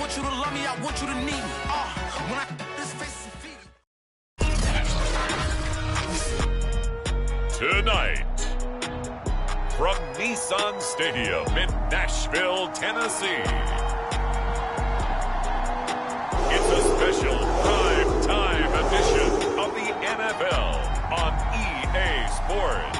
want you to love me, I want you to need me. When I this face and feet. Tonight, from Nissan Stadium in Nashville, Tennessee, it's a special prime-time edition of the NFL on EA Sports.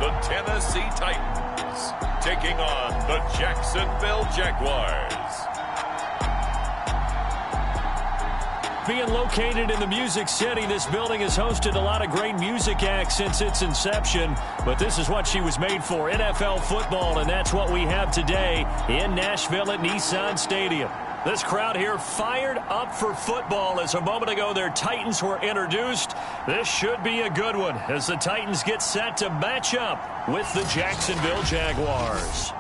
The Tennessee Titans taking on the Jacksonville Jaguars. Being located in the Music City, this building has hosted a lot of great music acts since its inception, but this is what she was made for, NFL football, and that's what we have today in Nashville at Nissan Stadium. This crowd here fired up for football as a moment ago their Titans were introduced. This should be a good one as the Titans get set to match up with the Jacksonville Jaguars.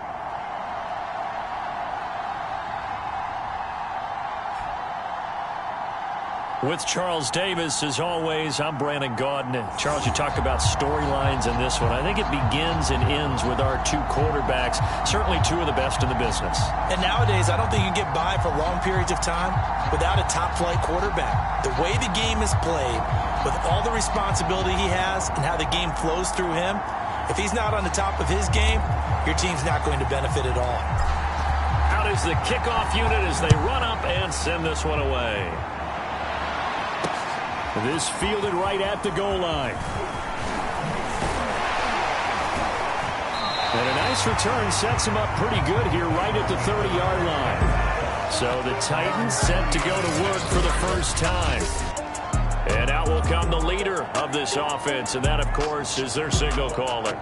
With Charles Davis, as always, I'm Brandon Gaudin. Charles, you talked about storylines in this one. I think it begins and ends with our two quarterbacks, certainly two of the best in the business. And nowadays, I don't think you can get by for long periods of time without a top-flight quarterback. The way the game is played, with all the responsibility he has and how the game flows through him, if he's not on the top of his game, your team's not going to benefit at all. Out is the kickoff unit as they run up and send this one away. This fielded right at the goal line. And a nice return sets him up pretty good here right at the 30-yard line. So the Titans set to go to work for the first time. And out will come the leader of this offense, and that, of course, is their signal caller.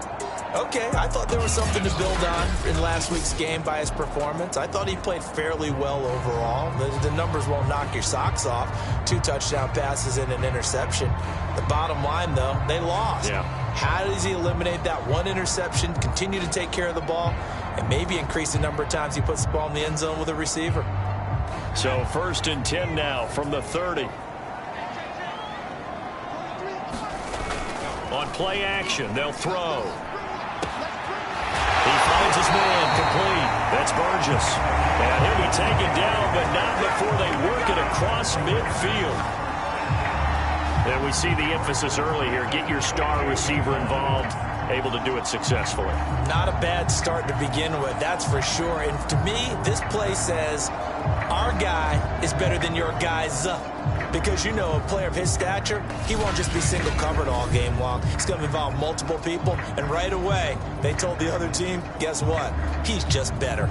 Okay, I thought there was something to build on in last week's game by his performance. I thought he played fairly well overall. The numbers won't knock your socks off. 2 touchdown passes and an interception. The bottom line, though, they lost. Yeah. How does he eliminate that one interception, continue to take care of the ball, and maybe increase the number of times he puts the ball in the end zone with a receiver? So 1st and 10 now from the 30. On play action, they'll throw. He finds his man complete. That's Burgess. And he'll be taken down, but not before they work it across midfield. And we see the emphasis early here. Get your star receiver involved, able to do it successfully. Not a bad start to begin with, that's for sure. And to me, this play says our guy is better than your guy's. Because, you know, a player of his stature, he won't just be single covered all game long. He's going to involve multiple people. And right away, they told the other team, guess what? He's just better.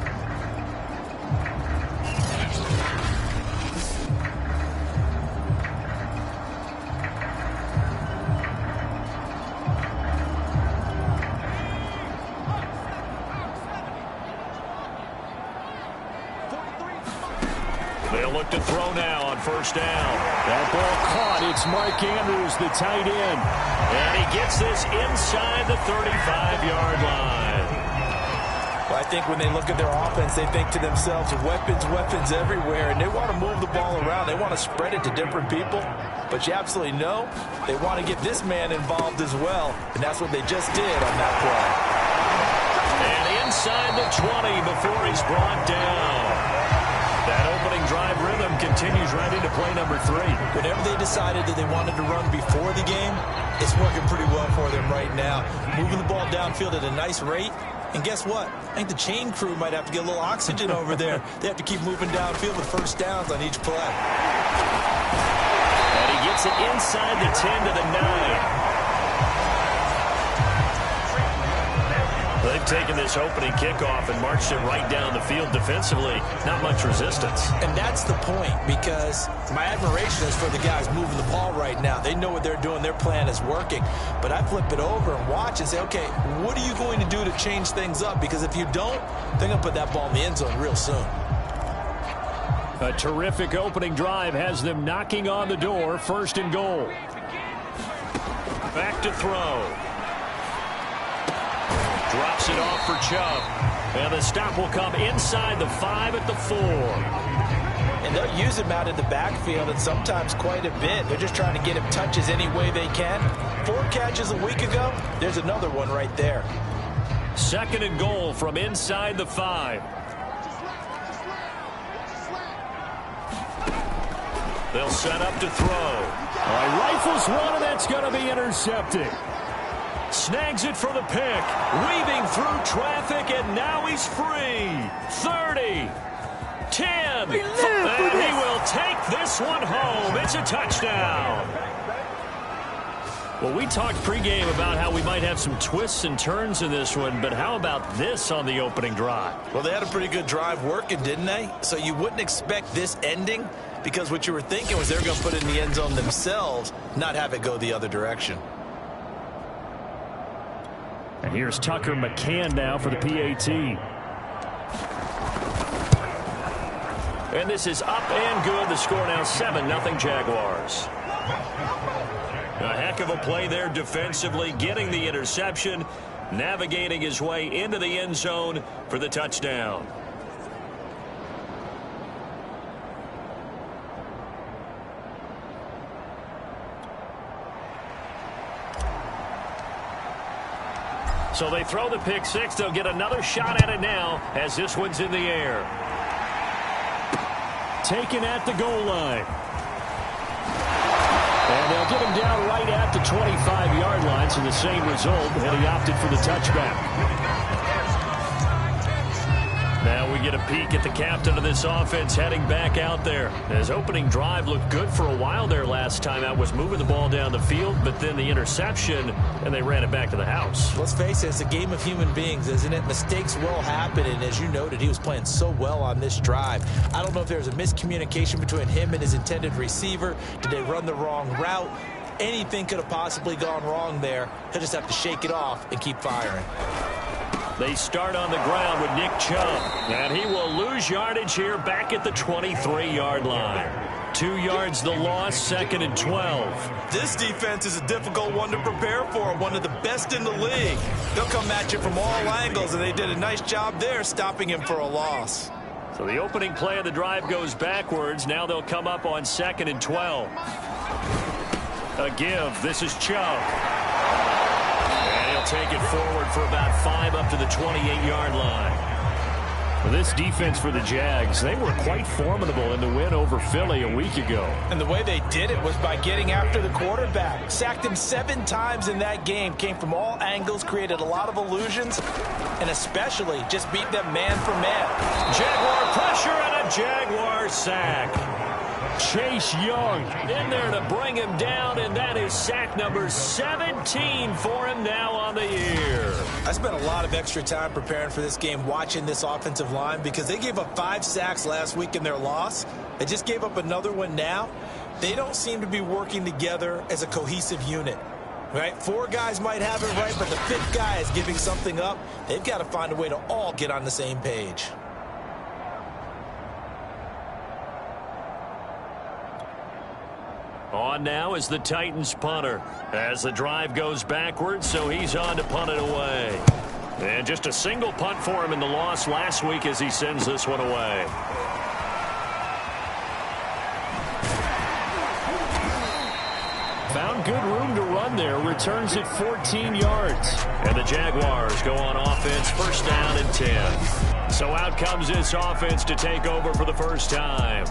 They'll look to throw now on 1st down. That ball caught. It's Mark Andrews, the tight end. And he gets this inside the 35-yard line. Well, I think when they look at their offense, they think to themselves, weapons, weapons everywhere. And they want to move the ball around. They want to spread it to different people. But you absolutely know they want to get this man involved as well. And that's what they just did on that play. And inside the 20 before he's brought down. That opening drive rhythm continues right into play number 3. Whenever they decided that they wanted to run before the game, it's working pretty well for them right now. Moving the ball downfield at a nice rate. And guess what? I think the chain crew might have to get a little oxygen over there. They have to keep moving downfield with 1st downs on each play. And he gets it inside the 10 to the 9. They've taken this opening kickoff and marched it right down the field defensively. Not much resistance. And that's the point, because my admiration is for the guys moving the ball right now. They know what they're doing. Their plan is working. But I flip it over and watch and say, okay, what are you going to do to change things up? Because if you don't, they're going to put that ball in the end zone real soon. A terrific opening drive has them knocking on the door. 1st and goal. Back to throw. Drops it off for Chubb. And the stop will come inside the 5 at the 4. And they'll use him out in the backfield, and sometimes quite a bit. They're just trying to get him touches any way they can. 4 catches a week ago. There's another one right there. 2nd and goal from inside the 5. They'll set up to throw. All right, rifles one, and that's going to be intercepted. Snags it for the pick. Weaving through traffic, and now he's free. 30. 10. And he will take this one home. It's a touchdown. Well, we talked pregame about how we might have some twists and turns in this one, but how about this on the opening drive? Well, they had a pretty good drive working, didn't they? So you wouldn't expect this ending, because what you were thinking was they were going to put it in the end zone themselves, not have it go the other direction. And here's Tucker McCann now for the PAT. And this is up and good. The score now 7-0 Jaguars. A heck of a play there defensively, getting the interception, navigating his way into the end zone for the touchdown. So they throw the pick six. They'll get another shot at it now as this one's in the air. Taken at the goal line. And they'll get him down right at the 25-yard line, so the same result, and he opted for the touchback. Now we get a peek at the captain of this offense heading back out there. His opening drive looked good for a while there last time out, was moving the ball down the field, but then the interception, and they ran it back to the house. Let's face it, it's a game of human beings, isn't it? Mistakes will happen, and as you noted, he was playing so well on this drive. I don't know if there was a miscommunication between him and his intended receiver. Did they run the wrong route? Anything could have possibly gone wrong there. He'll just have to shake it off and keep firing. They start on the ground with Nick Chubb, and he will lose yardage here back at the 23-yard line. 2 yards the loss, 2nd and 12. This defense is a difficult one to prepare for, one of the best in the league. They'll come at you from all angles, and they did a nice job there stopping him for a loss. So the opening play of the drive goes backwards. Now they'll come up on 2nd and 12. A give. This is Chubb. Take it forward for about 5 up to the 28-yard line. Well, this defense for the Jags, they were quite formidable in the win over Philly a week ago. And the way they did it was by getting after the quarterback. Sacked him 7 times in that game. Came from all angles, created a lot of illusions, and especially just beat them man for man. Jaguar pressure and a Jaguar sack. Chase Young in there to bring him down, and that is sack number 17 for him now on the year. I spent a lot of extra time preparing for this game, watching this offensive line, because they gave up 5 sacks last week in their loss. They just gave up another one now. They don't seem to be working together as a cohesive unit. Right? 4 guys might have it right, but the 5th guy is giving something up. They've got to find a way to all get on the same page. On now is the Titans punter as the drive goes backwards, so he's on to punt it away. And just a single punt for him in the loss last week as he sends this one away. Found good room to run there, returns it 14 yards. And the Jaguars go on offense, 1st down and 10. So out comes this offense to take over for the first time.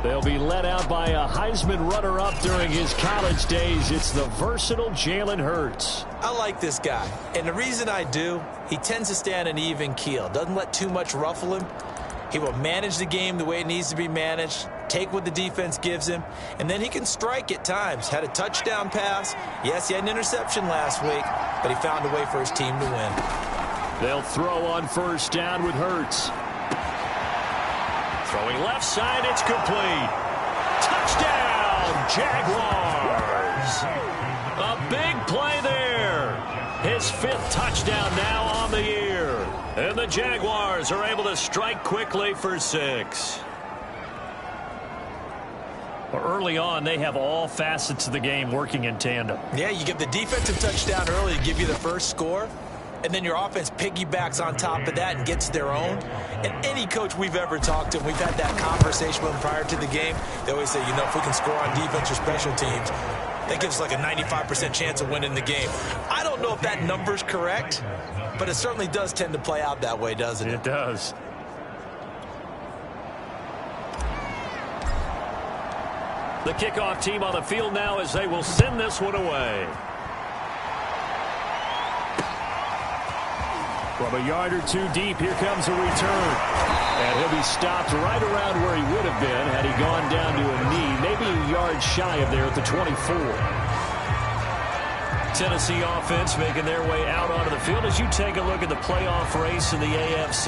They'll be led out by a Heisman runner-up during his college days. It's the versatile Jalen Hurts. I like this guy, and the reason I do, he tends to stay on an even keel. Doesn't let too much ruffle him. He will manage the game the way it needs to be managed, take what the defense gives him, and then he can strike at times. Had a touchdown pass. Yes, he had an interception last week, but he found a way for his team to win. They'll throw on 1st down with Hurts. Throwing left side, it's complete. Touchdown, Jaguars. A big play there. His 5th touchdown now on the year. And the Jaguars are able to strike quickly for 6. Well, early on, they have all facets of the game working in tandem. Yeah, you get the defensive touchdown early to give you the first score. and then your offense piggybacks on top of that and gets their own. And any coach we've ever talked to, and we've had that conversation with them prior to the game, they always say, you know, if we can score on defense or special teams, that gives like a 95% chance of winning the game. I don't know if that number's correct, but it certainly does tend to play out that way, doesn't it? It does. The kickoff team on the field now as they will send this one away. From a yard or two deep, here comes a return. And he'll be stopped right around where he would have been had he gone down to a knee, maybe a yard shy of there at the 24. Tennessee offense making their way out onto the field as you take a look at the playoff race in the AFC.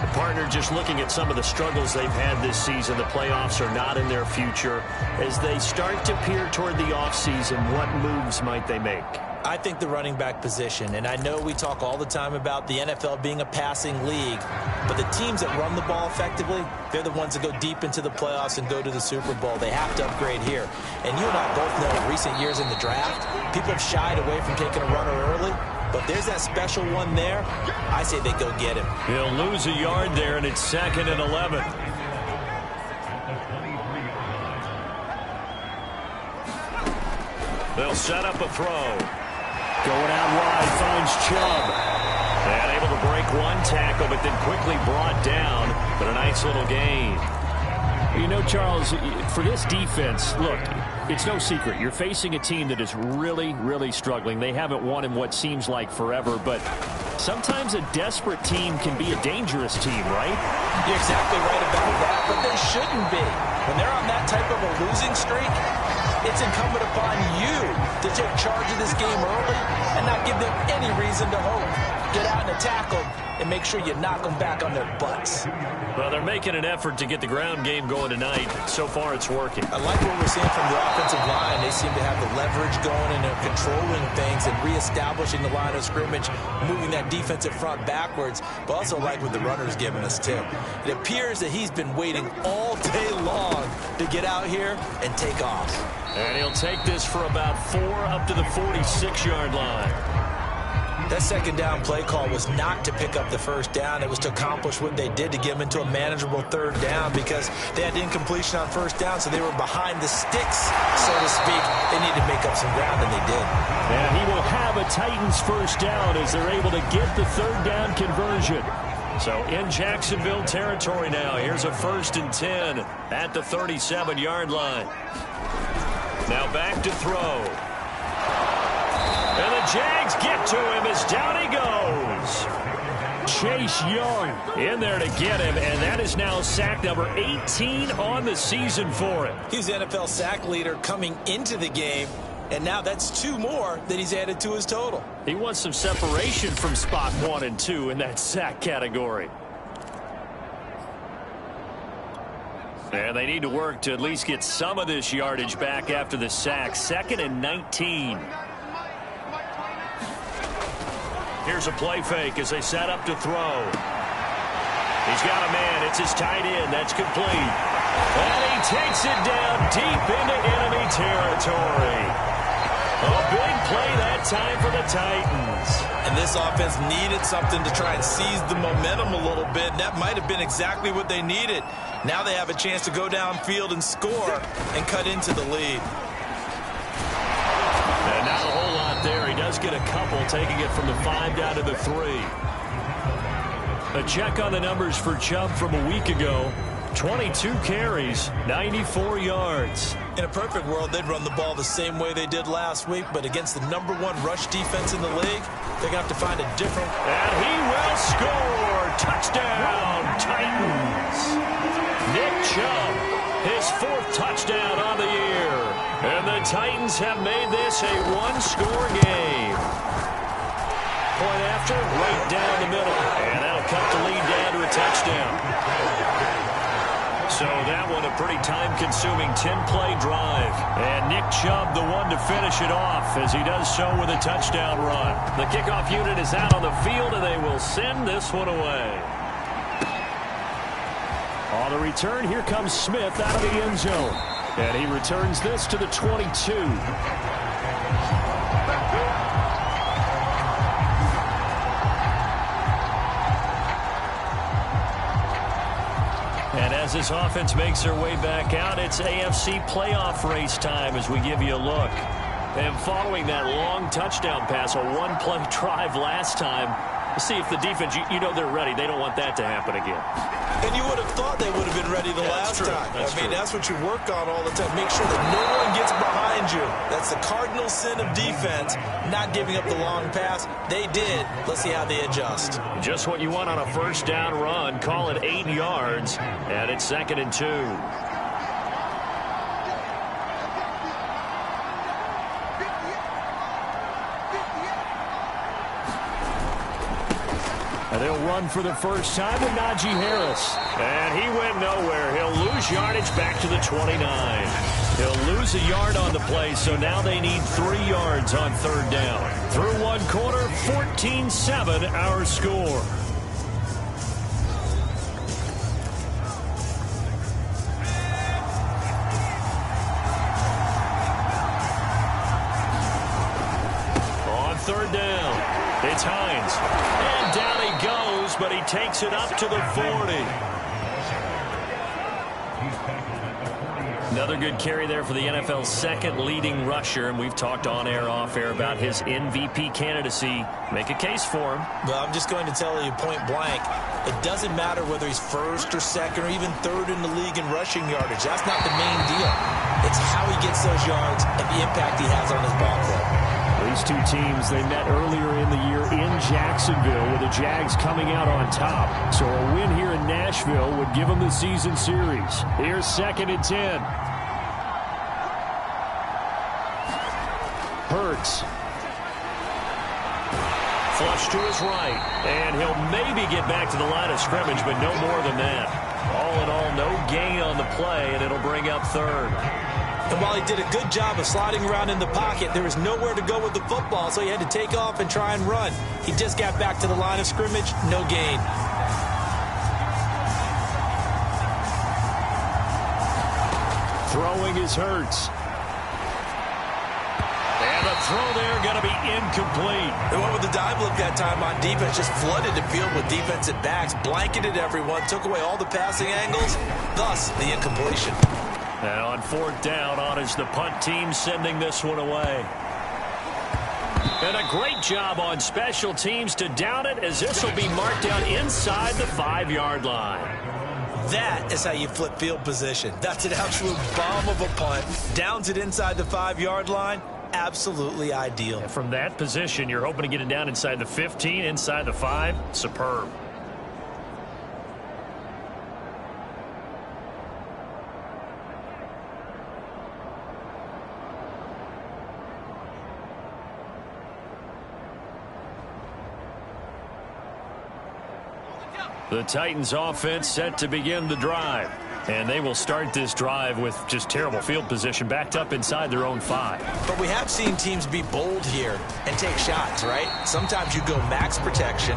The partner just looking at some of the struggles they've had this season. The playoffs are not in their future. As they start to peer toward the offseason, what moves might they make? I think the running back position, and I know we talk all the time about the NFL being a passing league, but the teams that run the ball effectively, they're the ones that go deep into the playoffs and go to the Super Bowl. They have to upgrade here. And you and I both know in recent years in the draft, people have shied away from taking a runner early, but there's that special one there. I say they go get him. He'll lose a yard there, and it's 2nd and 11. They'll set up a throw. Going out wide, finds Chubb. And able to break one tackle, but then quickly brought down. But a nice little gain. You know, Charles, for this defense, look, it's no secret. You're facing a team that is really, really struggling. They haven't won in what seems like forever, but sometimes a desperate team can be a dangerous team, right? You're exactly right about that, but they shouldn't be. When they're on that type of a losing streak, it's incumbent upon you to take charge of this game early and not give them any reason to hope. Get out and attack them and make sure you knock them back on their butts. Well, they're making an effort to get the ground game going tonight. So far, it's working. I like what we're seeing from the offensive line. They seem to have the leverage going and they're controlling things and reestablishing the line of scrimmage, moving that defensive front backwards, but also like what the runner's giving us, too. It appears that he's been waiting all day long to get out here and take off. And he'll take this for about 4 up to the 46-yard line. That second down play call was not to pick up the first down. It was to accomplish what they did to get them into a manageable third down because they had incompletion on first down, so they were behind the sticks, so to speak. They needed to make up some ground, and they did. And he will have a Titans first down as they're able to get the third down conversion. So in Jacksonville territory now, here's a 1st and 10 at the 37-yard line. Now back to throw. And the Jags get to him as down he goes. Chase Young in there to get him, and that is now sack number 18 on the season for him. He's the NFL sack leader coming into the game, and now that's 2 more that he's added to his total. He wants some separation from spot 1 and 2 in that sack category. And they need to work to at least get some of this yardage back after the sack. 2nd and 19. Here's a play fake as they set up to throw. He's got a man. It's his tight end. That's complete. And he takes it down deep into enemy territory. A big play that time for the Titans. And this offense needed something to try and seize the momentum a little bit. That might have been exactly what they needed. Now they have a chance to go downfield and score and cut into the lead. And not a whole lot there. He does get a couple, taking it from the 5 down to the 3. A check on the numbers for Chubb from a week ago. 22 carries, 94 yards. In a perfect world, they'd run the ball the same way they did last week, but against the #1 rush defense in the league, they're going to have to find a different... And he will score! Touchdown, Titans! Nick Chubb, his 4th touchdown on the year. And the Titans have made this a 1-score game. Point after, right down the middle. And that'll cut the lead down to a touchdown. So that one a pretty time-consuming 10-play drive. And Nick Chubb the one to finish it off as he does so with a touchdown run. The kickoff unit is out on the field, and they will send this one away. On the return, here comes Smith out of the end zone. And he returns this to the 22. as this offense makes their way back out, it's AFC playoff race time as we give you a look. And following that long touchdown pass, a one-play drive last time, let's see if the defense, you know they're ready. They don't want that to happen again. And you would have thought they would have been ready the last time. That's what you work on all the time. Make sure that no one gets behind you. That's the cardinal sin of defense, not giving up the long pass. They did. Let's see how they adjust. Just what you want on a first down run. Call it 8 yards, and it's 2nd and 2. And they'll run for the first time with Najee Harris. And he went nowhere. He'll lose yardage back to the 29. He'll lose a yard on the play, so now they need 3 yards on 3rd down. Through one quarter, 14-7 our score. On 3rd down. It's Hines. And down he goes, but he takes it up to the 40. Another good carry there for the NFL's 2nd leading rusher, and we've talked on air, off air about his MVP candidacy. Make a case for him. Well, I'm just going to tell you point blank, it doesn't matter whether he's 1st or 2nd or even 3rd in the league in rushing yardage. That's not the main deal. It's how he gets those yards and the impact he has on his ball club. These two teams, they met earlier in the year in Jacksonville with the Jags coming out on top. So a win here in Nashville would give them the season series. Here's 2nd and 10. Hurts. Flush to his right. And he'll maybe get back to the line of scrimmage, but no more than that. All in all, no gain on the play, and it'll bring up 3rd. And while he did a good job of sliding around in the pocket, there was nowhere to go with the football, so he had to take off and try and run. He just got back to the line of scrimmage, no gain. Throwing is Hurts. And the throw there going to be incomplete. They went with the dive look that time on defense, just flooded the field with defensive backs, blanketed everyone, took away all the passing angles, thus the incompletion. And on 4th down, on is the punt team sending this one away. And a great job on special teams to down it, as this will be marked down inside the 5-yard line. That is how you flip field position. That's an absolute bomb of a punt. Downs it inside the 5-yard line. Absolutely ideal. And from that position, you're hoping to get it down inside the 15, inside the 5. Superb. The Titans offense set to begin the drive. And they will start this drive with just terrible field position, backed up inside their own 5. But we have seen teams be bold here and take shots, right? Sometimes you go max protection,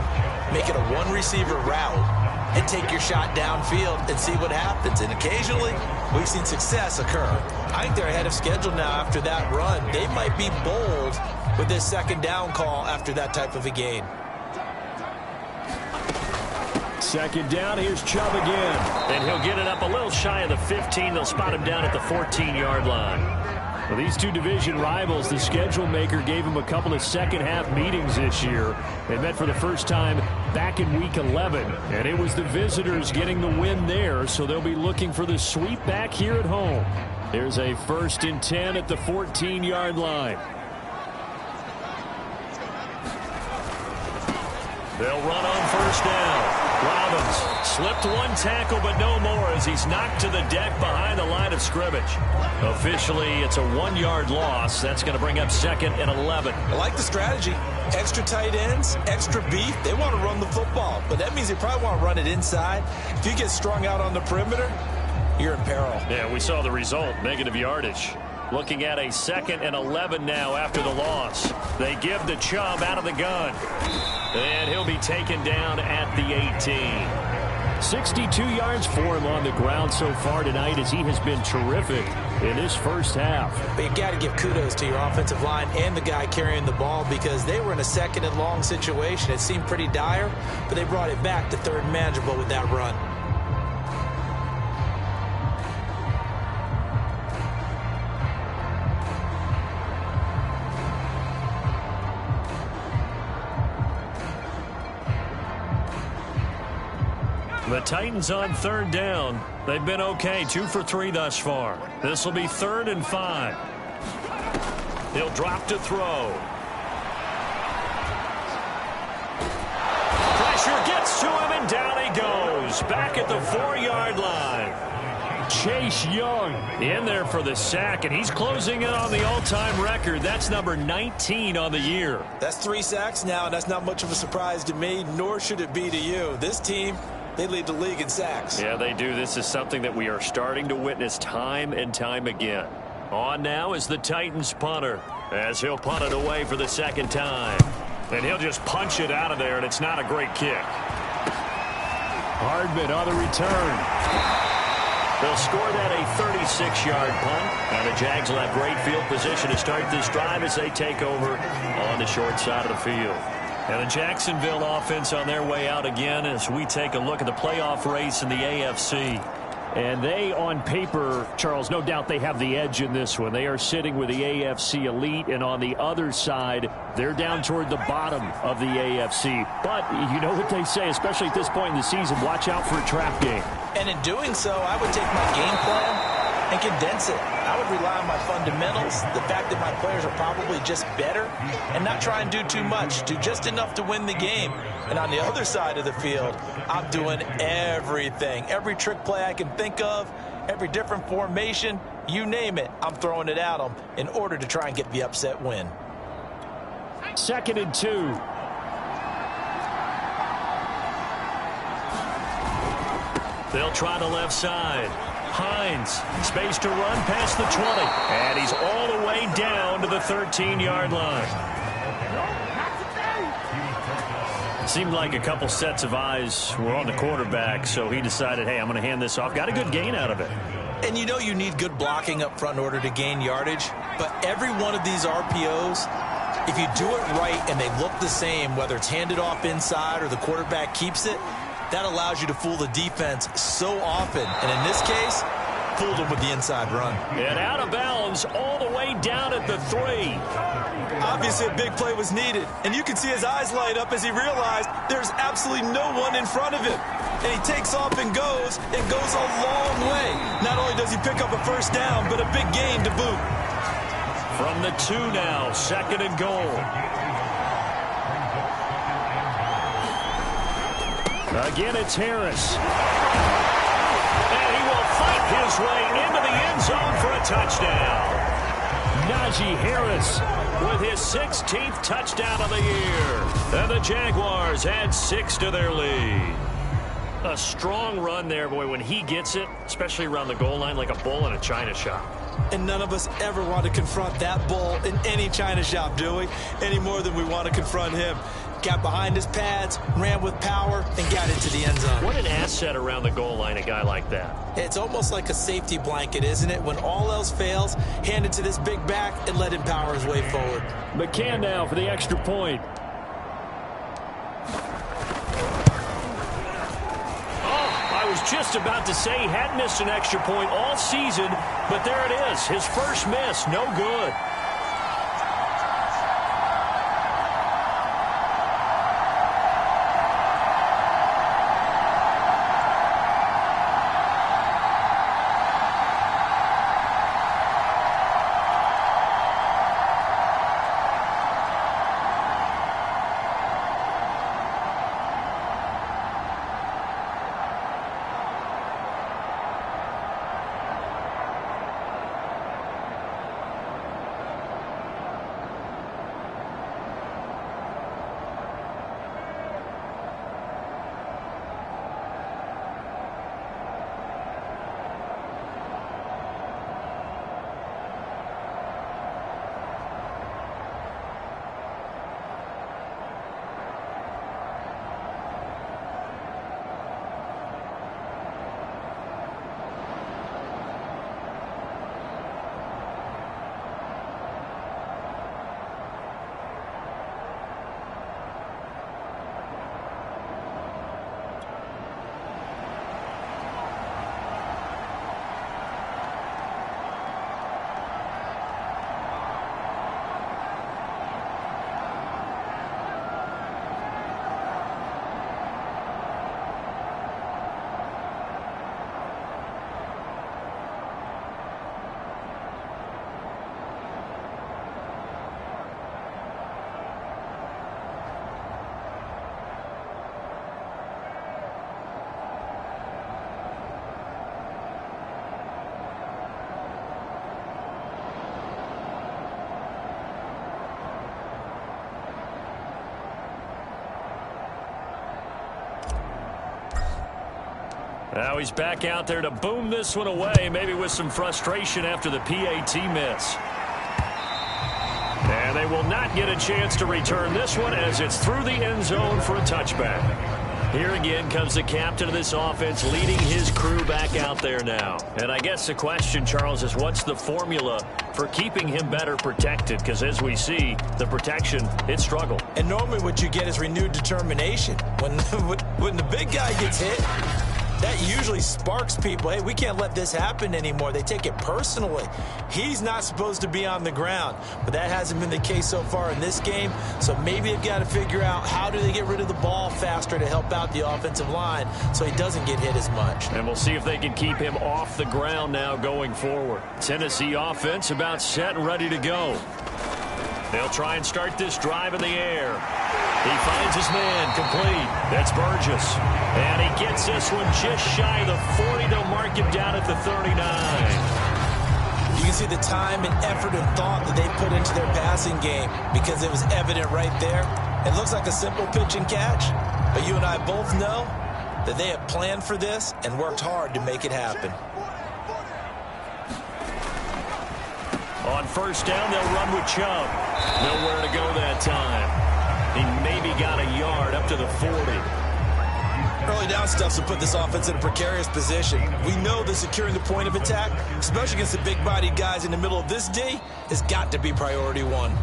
make it a one-receiver route, and take your shot downfield and see what happens. And occasionally, we've seen success occur. I think they're ahead of schedule now after that run. They might be bold with this 2nd down call after that type of a gain. 2nd down, here's Chubb again. And he'll get it up a little shy of the 15. They'll spot him down at the 14-yard line. Well, these two division rivals, the schedule maker gave them a couple of second-half meetings this year. They met for the first time back in Week 11, and it was the visitors getting the win there, so they'll be looking for the sweep back here at home. There's a 1st and 10 at the 14-yard line. They'll run on 1st down. Robbins slipped one tackle, but no more as he's knocked to the deck behind the line of scrimmage. Officially, it's a 1-yard loss. That's going to bring up 2nd and 11. I like the strategy. Extra tight ends, extra beef. They want to run the football, but that means they probably want to run it inside. If you get strung out on the perimeter, you're in peril. Yeah, we saw the result, negative yardage. Looking at a 2nd and 11 now after the loss. They give the Chubb out of the gun. And he'll be taken down at the 18. 62 yards for him on the ground so far tonight, as he has been terrific in this first half. But you got to give kudos to your offensive line and the guy carrying the ball, because they were in a 2nd and long situation. It seemed pretty dire, but they brought it back to 3rd and manageable with that run. The Titans on third down. They've been okay, 2 for 3 thus far. This will be 3rd and 5. He'll drop to throw. Pressure gets to him, and down he goes. Back at the 4-yard line. Chase Young in there for the sack, and he's closing in on the all-time record. That's number 19 on the year. That's 3 sacks now, and that's not much of a surprise to me, nor should it be to you. This team, they lead the league in sacks. Yeah, they do. This is something that we are starting to witness time and time again. On now is the Titans punter, as he'll punt it away for the 2nd time. And he'll just punch it out of there, and it's not a great kick. Hardman on the return. They'll score that a 36-yard punt. And the Jags will have great field position to start this drive as they take over on the short side of the field. And the Jacksonville offense on their way out again as we take a look at the playoff race in the AFC. And they, on paper, Charles, no doubt they have the edge in this one. They are sitting with the AFC elite, and on the other side, they're down toward the bottom of the AFC. But you know what they say, especially at this point in the season, watch out for a trap game. And in doing so, I would take my game plan and condense it. I would rely on my fundamentals, the fact that my players are probably just better, and not try and do too much, do just enough to win the game. And on the other side of the field, I'm doing everything. Every trick play I can think of, every different formation, you name it, I'm throwing it at them in order to try and get the upset win. 2nd and 2. They'll try the left side. Hines, space to run past the 20. And he's all the way down to the 13-yard line. Seemed like a couple sets of eyes were on the quarterback, so he decided, hey, I'm going to hand this off. Got a good gain out of it. And you know you need good blocking up front in order to gain yardage, but every one of these RPOs, if you do it right and they look the same, whether it's handed off inside or the quarterback keeps it, that allows you to fool the defense so often. And in this case, fooled them with the inside run. And out of bounds all the way down at the 3. Obviously, a big play was needed. And you can see his eyes light up as he realized there's absolutely no one in front of him. And he takes off and goes a long way. Not only does he pick up a 1st down, but a big gain to boot. From the 2 now, 2nd and goal. Again, it's Harris. And he will fight his way into the end zone for a touchdown. Najee Harris with his 16th touchdown of the year. And the Jaguars add 6 to their lead. A strong run there, boy, when he gets it, especially around the goal line, like a bull in a china shop. And none of us ever want to confront that bull in any china shop, do we? Any more than we want to confront him. Got behind his pads, ran with power, and got into the end zone. What an asset around the goal line, a guy like that. It's almost like a safety blanket, isn't it? When all else fails, hand it to this big back and let him power his way forward. McCann now for the extra point. I was just about to say he hadn't missed an extra point all season, but there it is. His first miss, no good. Now he's back out there to boom this one away, maybe with some frustration after the PAT miss. And they will not get a chance to return this one as it's through the end zone for a touchback. Here again comes the captain of this offense leading his crew back out there now. And I guess the question, Charles, is what's the formula for keeping him better protected? Because as we see, the protection, it struggled. And normally what you get is renewed determination. When the big guy gets hit, that usually sparks people. Hey, we can't let this happen anymore. They take it personally. He's not supposed to be on the ground, but that hasn't been the case so far in this game. So maybe they've got to figure out how do they get rid of the ball faster to help out the offensive line so he doesn't get hit as much. And we'll see if they can keep him off the ground now going forward. Tennessee offense about set and ready to go. They'll try and start this drive in the air. He finds his man complete. That's Burgess. And he gets this one just shy of the 40. They'll mark him down at the 39. You can see the time and effort and thought that they put into their passing game because it was evident right there. It looks like a simple pitch and catch, but you and I both know that they have planned for this and worked hard to make it happen. On first down, they'll run with Chubb. Nowhere to go that time. He maybe got a yard up to the 40. Early down stuff to put this offense in a precarious position. We know that securing the point of attack, especially against the big-bodied guys in the middle of this D, has got to be priority one.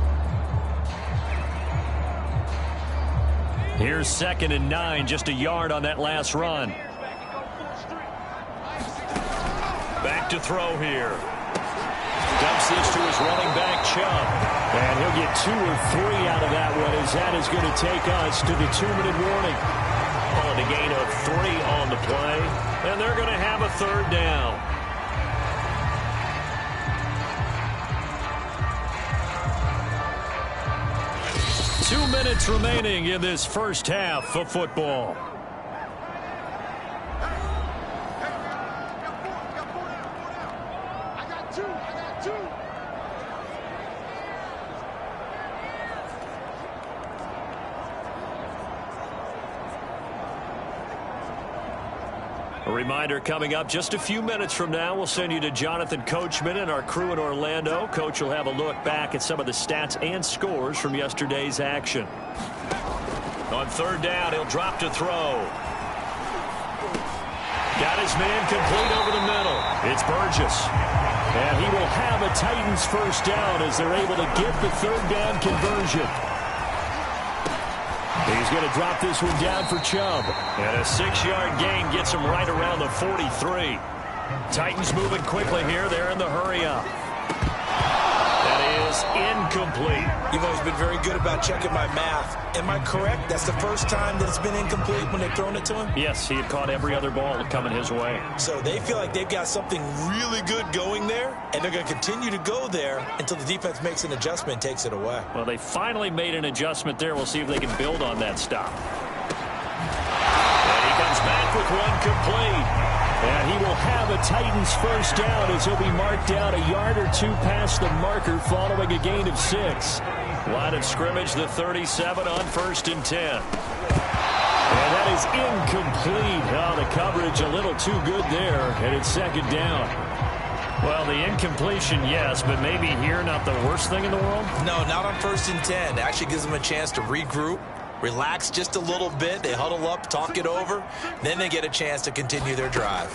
Here's 2nd and 9, just a yard on that last run. Back to throw here. Dumps this to his running back, Chubb. And he'll get 2 or 3 out of that one as that is going to take us to the 2-minute warning. On a gain of 3 on the play. And they're going to have a 3rd down. Two minutes remaining in this first half of football. A reminder coming up just a few minutes from now, we'll send you to Jonathan Coachman and our crew in Orlando. Coach will have a look back at some of the stats and scores from yesterday's action. On 3rd down, he'll drop to throw. Got his man complete over the middle. It's Burgess. And he will have a Titans first down as they're able to get the 3rd down conversion. He's going to drop this one down for Chubb. And a 6-yard gain gets him right around the 43. Titans moving quickly here. They're in the hurry-up. That is incomplete. You've always been very good about checking my math. Am I correct? That's the first time that it's been incomplete when they've thrown it to him? Yes, he had caught every other ball coming his way. So they feel like they've got something really good going there, and they're going to continue to go there until the defense makes an adjustment and takes it away. Well, they finally made an adjustment there. We'll see if they can build on that stop. And he comes back with one complete. And he will have a Titans first down as he'll be marked down a yard or 2 past the marker following a gain of 6. Line of scrimmage, the 37 on 1st and 10. And that is incomplete. Oh, the coverage a little too good there, and it's 2nd down. Well, the incompletion, yes, but maybe here not the worst thing in the world? No, not on 1st and 10. It actually gives them a chance to regroup, relax just a little bit. They huddle up, talk it over. Then they get a chance to continue their drive.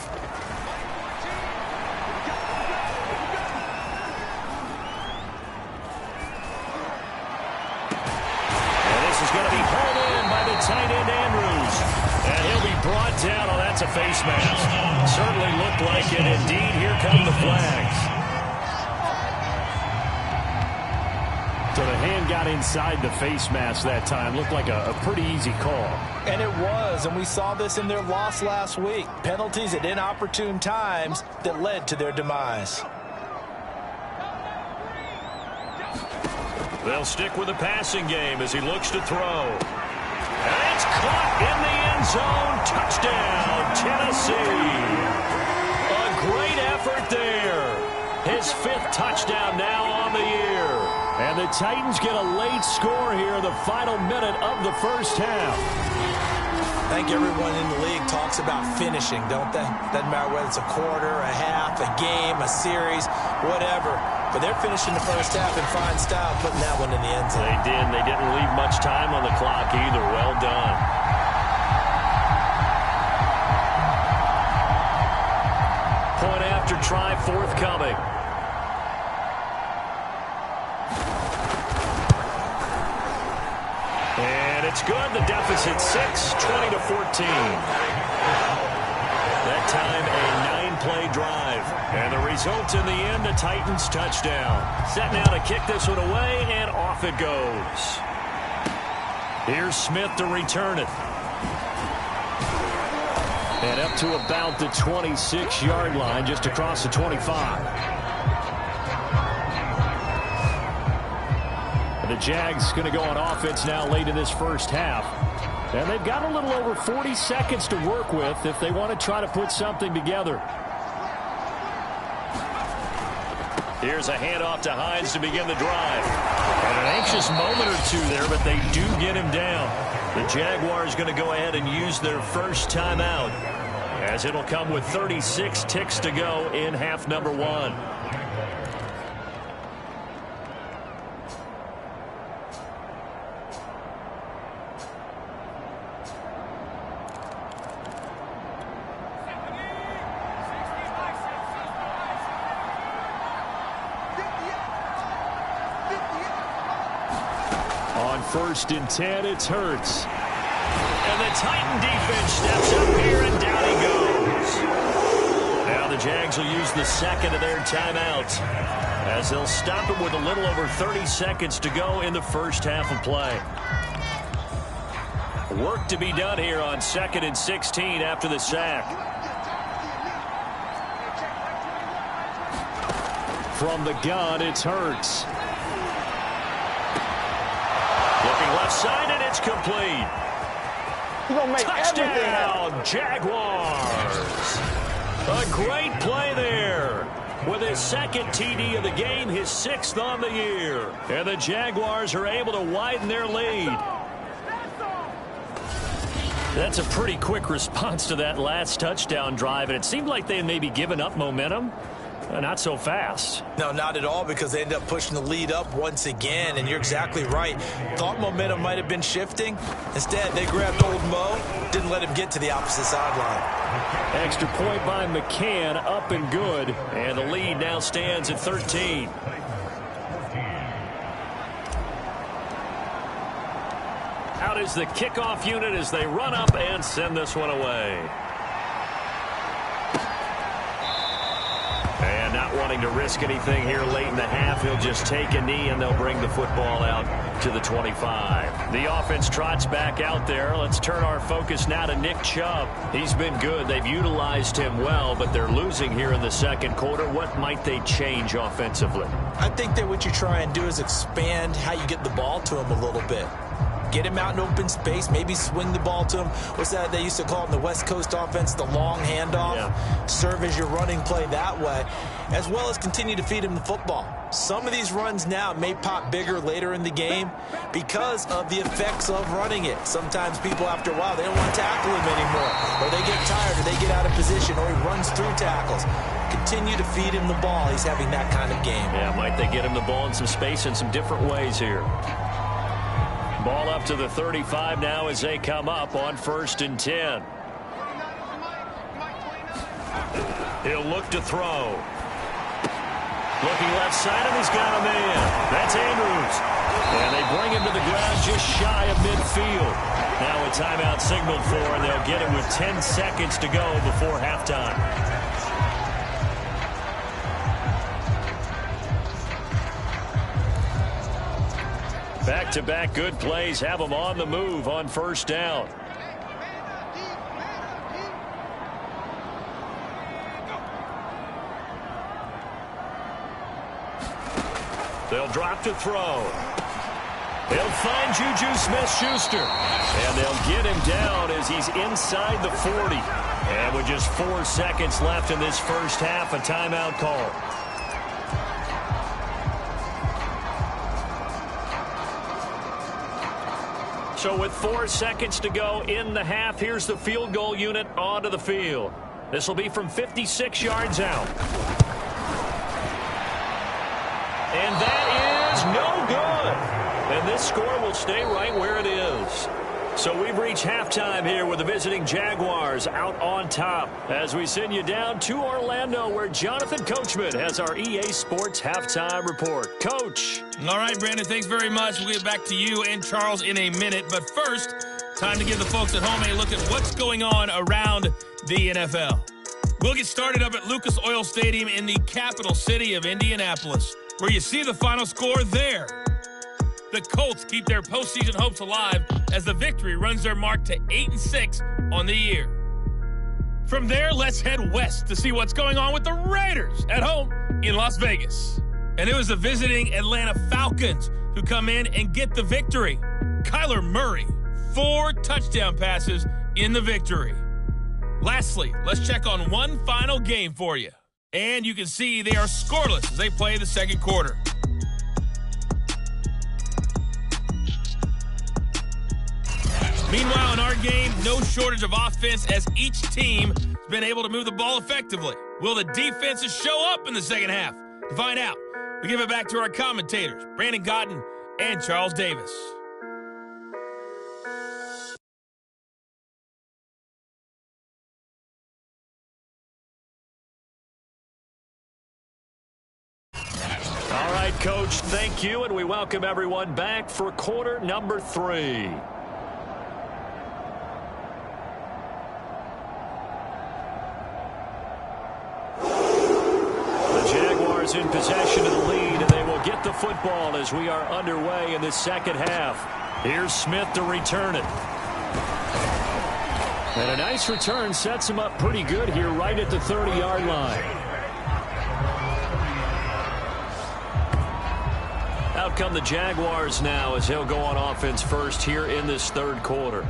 And this is going to be hauled in by the tight end, Andrews. And he'll be brought down. Oh, that's a face mask. Certainly looked like it. Indeed, here come the flags. So the hand got inside the face mask that time. Looked like a pretty easy call. And it was, and we saw this in their loss last week. Penalties at inopportune times that led to their demise. They'll stick with the passing game as he looks to throw. And it's caught in the end zone. Touchdown, Tennessee. A great effort there. His 5th touchdown now on the year. And the Titans get a late score here in the final minute of the first half. I think everyone in the league talks about finishing, don't they? Doesn't matter whether it's a quarter, a half, a game, a series, whatever. But they're finishing the first half in fine style, putting that one in the end zone. They did. They didn't leave much time on the clock either. Well done. Point after try forthcoming. And it's good. The deficit 6, 20-14. That time a 9-play drive. And the result in the end, a Titans touchdown. Set now to kick this one away, and off it goes. Here's Smith to return it. And up to about the 26-yard line, just across the 25. The Jags going to go on offense now late in this first half. And they've got a little over 40 seconds to work with if they want to try to put something together. Here's a handoff to Hines to begin the drive. And an anxious moment or two there, but they do get him down. The Jaguars going to go ahead and use their first timeout, as it'll come with 36 ticks to go in half number 1. First and 10, it's Hurts. And the Titan defense steps up here, and down he goes. Now the Jags will use the second of their timeouts, as they'll stop him with a little over 30 seconds to go in the first half of play. Work to be done here on 2nd and 16 after the sack. From the gun, it's Hurts. Looking left side, and it's complete. Touchdown, Jaguars. A great play there. With his second TD of the game, his 6th on the year. And the Jaguars are able to widen their lead. That's a pretty quick response to that last touchdown drive, and it seemed like they had maybe given up momentum. Not so fast. No, not at all, because they ended up pushing the lead up once again, and you're exactly right. Thought momentum might have been shifting. Instead, they grabbed old Mo, didn't let him get to the opposite sideline. Extra point by McCann, up and good, and the lead now stands at 13. Out is the kickoff unit as they run up and send this one away. And not wanting to risk anything here late in the half, he'll just take a knee and they'll bring the football out to the 25. The offense trots back out there. Let's turn our focus now to Nick Chubb. He's been good. They've utilized him well, but they're losing here in the second quarter. What might they change offensively? I think that what you try and do is expand how you get the ball to him a little bit. Get him out in open space, maybe swing the ball to him. What's that they used to call in the West Coast offense, the long handoff? Yeah. Serve as your running play that way, as well as continue to feed him the football. Some of these runs now may pop bigger later in the game because of the effects of running it. Sometimes people, after a while, they don't want to tackle him anymore, or they get tired, or they get out of position, or he runs through tackles. Continue to feed him the ball. He's having that kind of game. Yeah, might they get him the ball in some space in some different ways here. Ball up to the 35 now as they come up on 1st and 10. He'll look to throw. Looking left side, and he's got a man. That's Andrews. And they bring him to the ground just shy of midfield. Now a timeout signaled for, and they'll get it with 10 seconds to go before halftime. Back-to-back good plays have them on the move on 1st down. They'll drop to throw. They'll find Juju Smith-Schuster. And they'll get him down as he's inside the 40. And with just 4 seconds left in this first half, a timeout call. So with 4 seconds to go in the half, here's the field goal unit onto the field. This will be from 56 yards out. And that is no good. And this score will stay right where it is. So we've reached halftime here with the visiting Jaguars out on top as we send you down to Orlando where Jonathan Coachman has our EA Sports halftime report. Coach. All right, Brandon, thanks very much. We'll get back to you and Charles in a minute. But first, time to give the folks at home a look at what's going on around the NFL. We'll get started up at Lucas Oil Stadium in the capital city of Indianapolis, where you see the final score there. The Colts keep their postseason hopes alive as the victory runs their mark to 8-6 on the year. From there, let's head west to see what's going on with the Raiders at home in Las Vegas. And it was the visiting Atlanta Falcons who come in and get the victory. Kyler Murray, 4 touchdown passes in the victory. Lastly, let's check on one final game for you. And you can see they are scoreless as they play the second quarter. Meanwhile, in our game, no shortage of offense as each team has been able to move the ball effectively. Will the defenses show up in the second half? To find out, we give it back to our commentators, Brandon Cotton and Charles Davis. All right, Coach, thank you, and we welcome everyone back for quarter number 3. In possession of the lead, and they will get the football as we are underway in this second half. Here's Smith to return it. And a nice return sets him up pretty good here right at the 30-yard line. Out come the Jaguars now as they'll go on offense first here in this third quarter.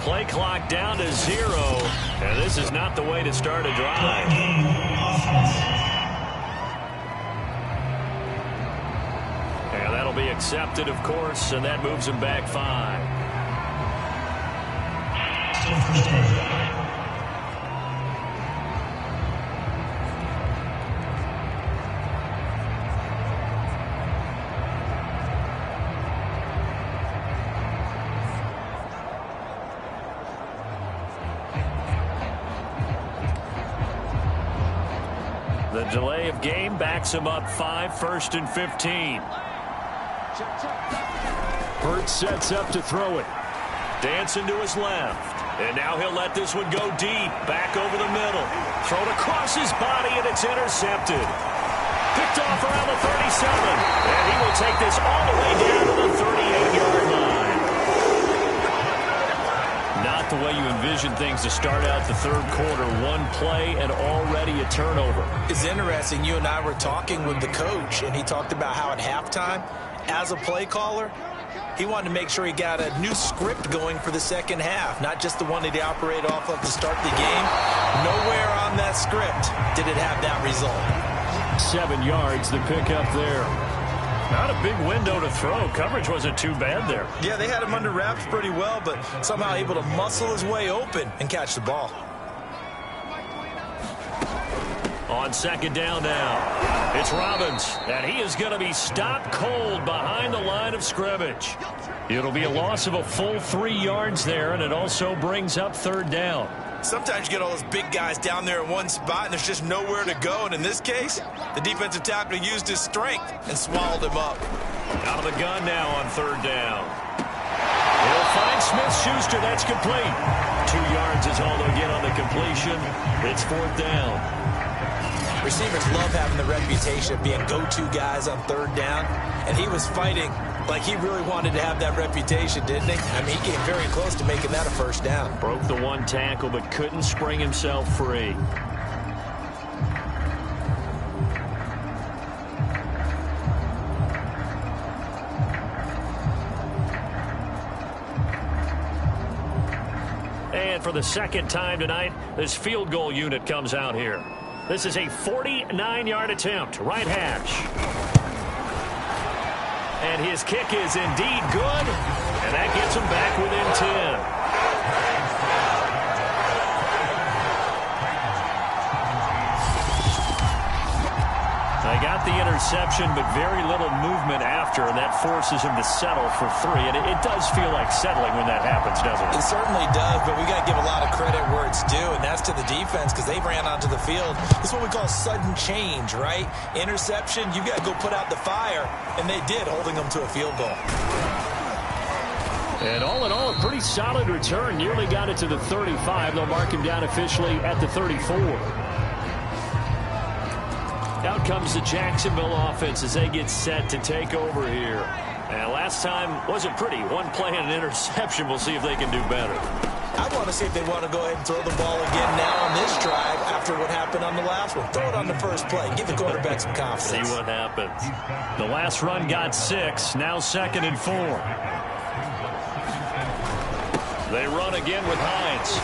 Play clock down to 0, and this is not the way to start a drive. And that'll be accepted, of course, and that moves him back 5. The delay of game backs him up 5, 1st and 15. Hurts sets up to throw it. Dancing to his left. And now he'll let this one go deep. Back over the middle. Thrown across his body, and it's intercepted. Picked off around the 37. And he will take this all the way down to the 38-yard line. Not the way you envision things to start out the third quarter. One play and already a turnover. It's interesting. You and I were talking with the coach, and he talked about how at halftime, as a play caller, he wanted to make sure he got a new script going for the second half, not just the one that he operated off of to start the game. Nowhere on that script did it have that result. 7 yards, the pickup there. Not a big window to throw. Coverage wasn't too bad there. Yeah, they had him under wraps pretty well, but somehow able to muscle his way open and catch the ball. On second down now, it's Robbins, and he is going to be stopped cold behind the line of scrimmage. It'll be a loss of a full 3 yards there, and it also brings up third down. Sometimes you get all those big guys down there in one spot, and there's just nowhere to go. And in this case, the defensive tackle used his strength and swallowed him up. Out of the gun now on third down. He'll finds Smith-Schuster. That's complete. 2 yards is all they'll get on the completion. It's 4th down. Receivers love having the reputation of being go-to guys on 3rd down, and he was fighting like he really wanted to have that reputation, didn't he? I mean, he came very close to making that a 1st down. Broke the 1 tackle, but couldn't spring himself free. And for the 2nd time tonight, this field goal unit comes out here. This is a 49-yard attempt, right hash. And his kick is indeed good, and that gets him back within 10. They got the interception, but very little movement after, and that forces him to settle for 3. And it does feel like settling when that happens, doesn't it? It certainly does, but we got to give a lot of credit where it's due, and that's to the defense because they ran onto the field. This is what we call sudden change, right? Interception, you got to go put out the fire, and they did, holding them to a field goal. And all in all, a pretty solid return. Nearly got it to the 35. They'll mark him down officially at the 34. Out comes the Jacksonville offense as they get set to take over here. And last time wasn't pretty. 1 play and an interception. We'll see if they can do better. I want to see if they want to go ahead and throw the ball again now on this drive after what happened on the last one. Throw it on the first play. Give the quarterback some confidence. See what happens. The last run got 6. Now 2nd and 4. They run again with Hines.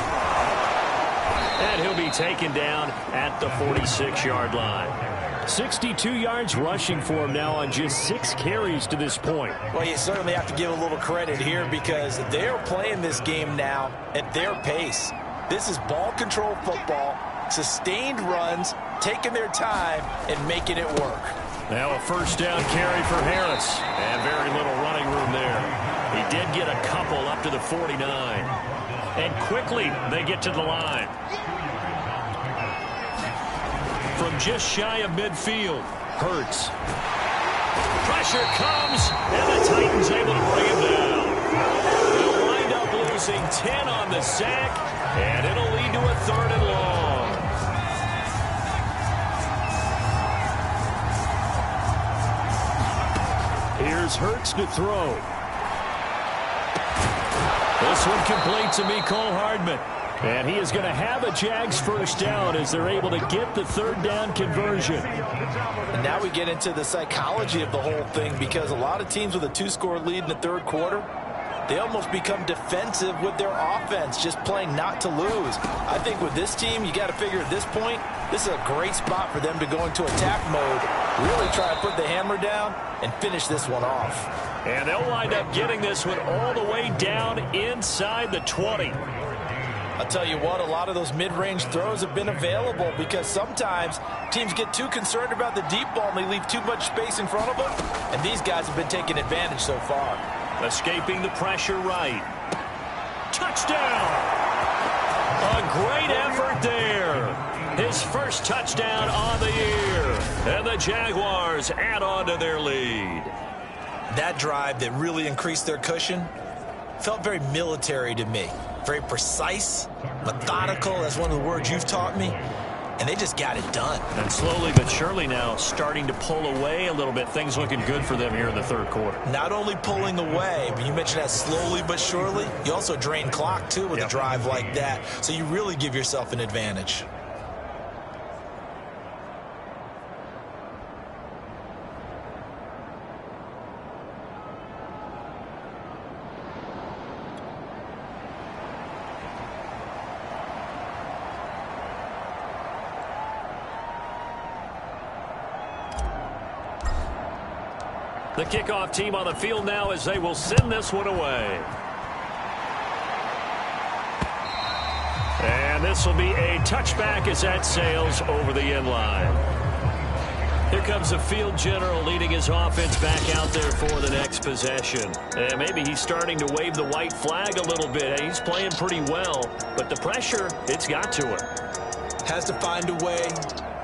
And he'll be taken down at the 46-yard line. 62 yards rushing for him now on just 6 carries to this point. Well, you certainly have to give a little credit here because they're playing this game now at their pace. This is ball control football, sustained runs, taking their time, and making it work. Now a 1st down carry for Harris, and very little running room there. He did get a couple up to the 49. And quickly they get to the line. From just shy of midfield, Hurts. Pressure comes, and the Titans able to bring him down. They'll wind up losing 10 on the sack, and it'll lead to a 3rd and long. Here's Hurts to throw. This one complete to Mecole Hardman. And he is going to have a Jags 1st down as they're able to get the 3rd down conversion. And now we get into the psychology of the whole thing because a lot of teams with a 2-score lead in the 3rd quarter, they almost become defensive with their offense, just playing not to lose. I think with this team, you got to figure at this point, this is a great spot for them to go into attack mode, really try to put the hammer down and finish this one off. And they'll wind up getting this one all the way down inside the 20. I'll tell you what, a lot of those mid-range throws have been available because sometimes teams get too concerned about the deep ball and they leave too much space in front of them, and these guys have been taking advantage so far. Escaping the pressure right. Touchdown! A great effort there. His 1st touchdown on the year. And the Jaguars add on to their lead. That drive that really increased their cushion felt very military to me. Very precise, methodical, that's one of the words you've taught me, and they just got it done. And slowly but surely now starting to pull away a little bit. Things looking good for them here in the 3rd quarter. Not only pulling away, but you mentioned that slowly but surely, you also drain clock too with a drive like that, so you really give yourself an advantage. The kickoff team on the field now as they will send this one away. And this will be a touchback as that sails over the end line. Here comes the field general leading his offense back out there for the next possession. And maybe he's starting to wave the white flag a little bit. He's playing pretty well, but the pressure, it's got to him. Has to find a way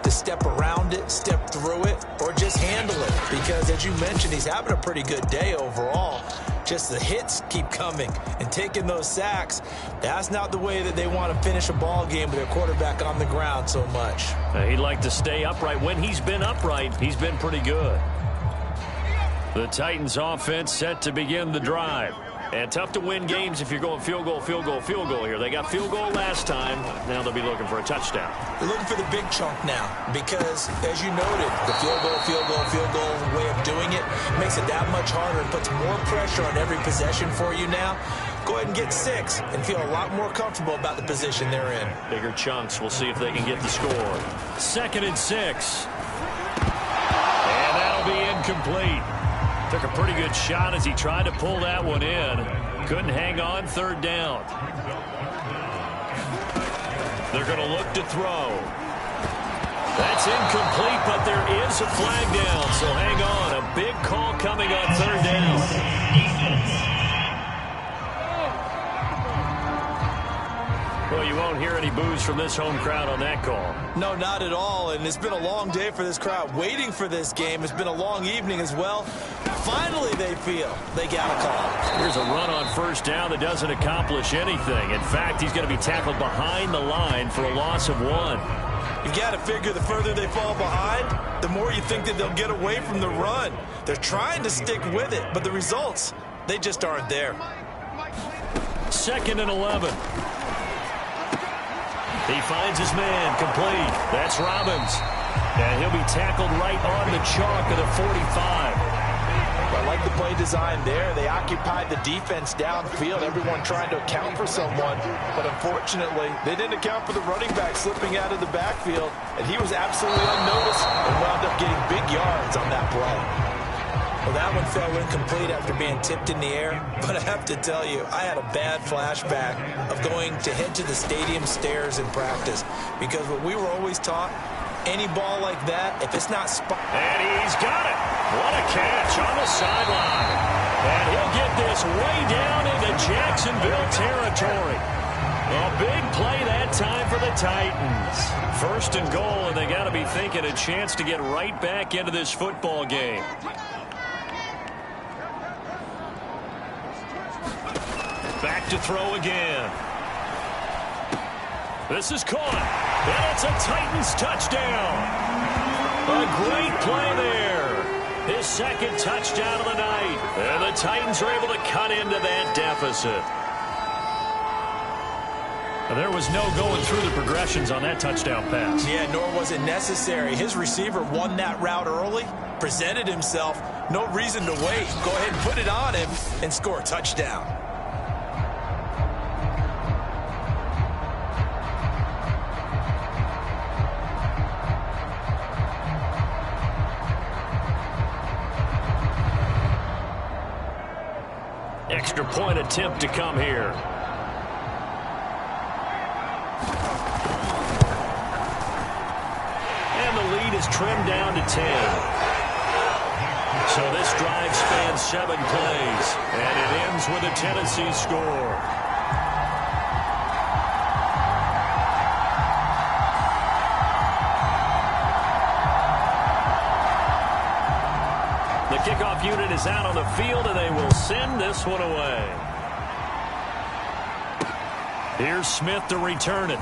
to to step around it, step through it, or just handle it. Because, as you mentioned, he's having a pretty good day overall. Just the hits keep coming and taking those sacks. That's not the way that they want to finish a ball game with their quarterback on the ground so much. He'd like to stay upright. When he's been upright, he's been pretty good. The Titans offense set to begin the drive. And tough to win games if you're going field goal, field goal, field goal here. They got field goal last time. Now they'll be looking for a touchdown. They're looking for the big chunk now because, as you noted, the field goal, field goal, field goal way of doing it makes it that much harder and puts more pressure on every possession for you now. Go ahead and get 6 and feel a lot more comfortable about the position they're in. Bigger chunks. We'll see if they can get the score. 2nd and 6. And that'll be incomplete. Took a pretty good shot as he tried to pull that one in. Couldn't hang on. 3rd down. They're going to look to throw. That's incomplete, but there is a flag down, so hang on. A big call coming on 3rd down. Well, you won't hear any boos from this home crowd on that call. No, not at all, and it's been a long day for this crowd waiting for this game. It's been a long evening as well. Finally, they feel they got a call. Here's a run on 1st down that doesn't accomplish anything. In fact, he's going to be tackled behind the line for a loss of 1. You've got to figure the further they fall behind, the more you think that they'll get away from the run. They're trying to stick with it, but the results, they just aren't there. 2nd and 11. He finds his man, complete. That's Robbins. And he'll be tackled right on the chalk of the 45. I like the play design there. They occupied the defense downfield, everyone trying to account for someone. But unfortunately, they didn't account for the running back slipping out of the backfield. And he was absolutely unnoticed and wound up getting big yards on that play. Well, that one fell incomplete after being tipped in the air. But I have to tell you, I had a bad flashback of going to head to the stadium stairs in practice. Because what we were always taught, any ball like that, if it's not spot. And he's got it. What a catch on the sideline. And he'll get this way down into Jacksonville territory. A big play that time for the Titans. 1st and goal, and they got to be thinking a chance to get right back into this football game. Back to throw again. This is caught. And it's a Titans touchdown. A great play there. His 2nd touchdown of the night. And the Titans are able to cut into that deficit. There was no going through the progressions on that touchdown pass. Yeah, nor was it necessary. His receiver won that route early, presented himself. No reason to wait. Go ahead and put it on him and score a touchdown. Extra point attempt to come here. And the lead is trimmed down to 10. So this drive spans 7 plays. And it ends with a Tennessee score. The kickoff unit is out on the field, and they will send this one away. Here's Smith to return it.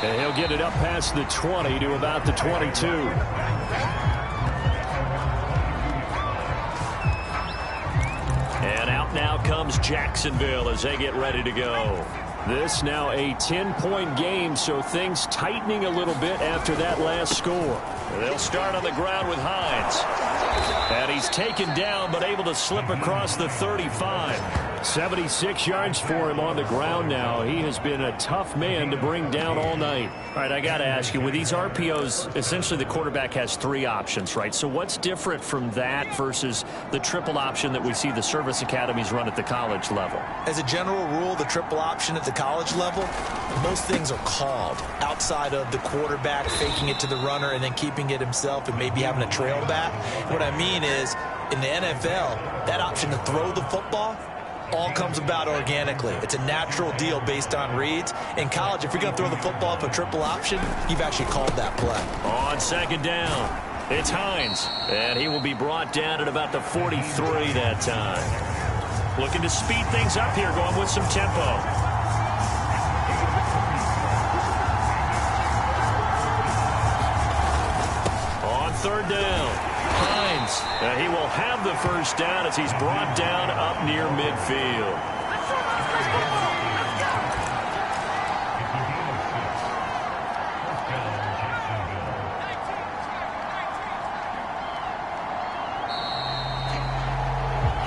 And he'll get it up past the 20 to about the 22. And out now comes Jacksonville as they get ready to go. This now a 10-point game, so things tightening a little bit after that last score. They'll start on the ground with Hines. And he's taken down, but able to slip across the 35. 76 yards for him on the ground now. He has been a tough man to bring down all night. All right, I got to ask you, with these RPOs, essentially the quarterback has 3 options, right? So what's different from that versus the triple option that we see the service academies run at the college level? As a general rule, the triple option at the college level, most things are called outside of the quarterback faking it to the runner and then keeping it himself and maybe having a trail back. What I mean is, in the NFL, that option to throw the football, all comes about organically. It's a natural deal based on reads. In college, if you're going to throw the football up a triple option, you've actually called that play. On second down, it's Hines, and he will be brought down at about the 43 that time. Looking to speed things up here, going with some tempo. On third down, Hines, he will have the first down as he's brought down up near midfield.